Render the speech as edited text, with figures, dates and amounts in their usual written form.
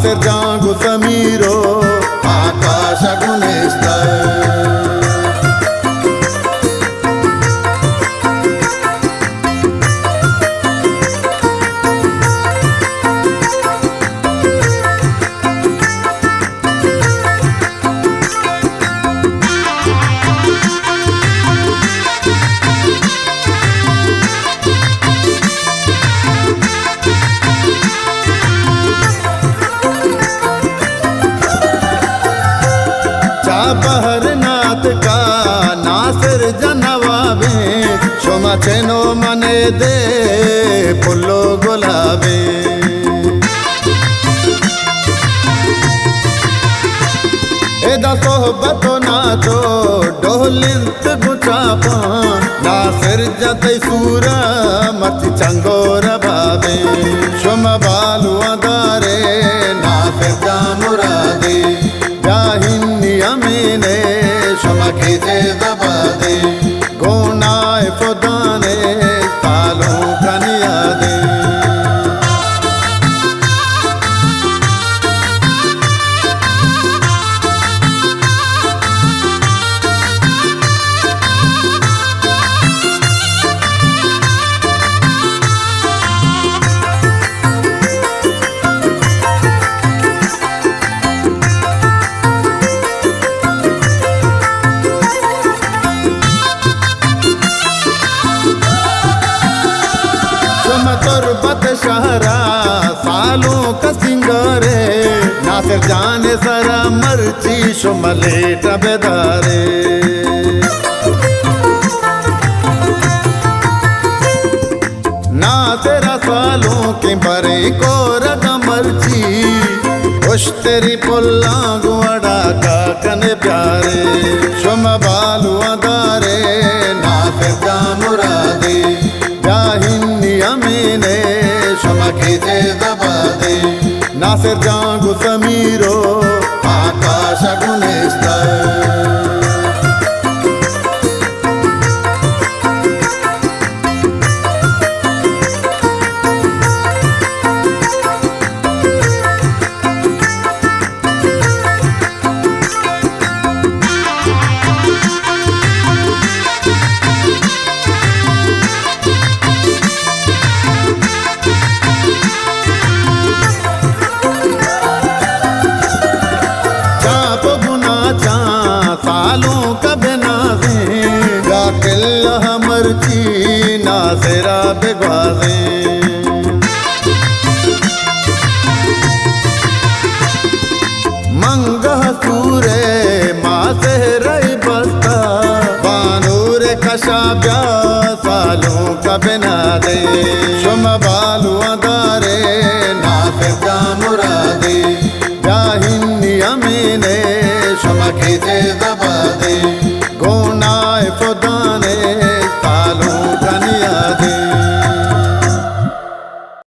नासिर जागु समीरो आकाश गुणेस्तर। बहरनाथ का नासिर जनवाबे शोमा चेनो मने दे फुल्लो गुलाबे। एदा सोहबतो नाचो डोलिंत गुचापा नासिर जतई सूरा मत चंगोर बाबे। शोमा बालू अदारे नासिर जा मुरादे जाहिनी अमीने शमा खींचे दबादे गोनाए फुदाने तालों कनिया दे। तुरबत शहरा सालों का सिंगारे नासिर जाने सरा मर्ची शुमले टबेदारे। नासिर सालों के बरे को रगा मर्ची खुश तेरी पुल्ला गुआड़ा का कने प्यारे। शुम बालू अदारे नासिर जा मुरादे जाहिनी अमीने शमा खींचे दबादे नासिर जागु समीरो आकाश गुणेस्तर। सालों का बिना गा किल्ला मर्ची नासिरा बिगवाजे। मंगा सूरे मासे रई बस्ता बानूर कशा ब्या सालों का बिना दे। शुम बालू अदारे नासिर जा मुरादे जाहिनी अमीने शमा खींचे दबादे गोना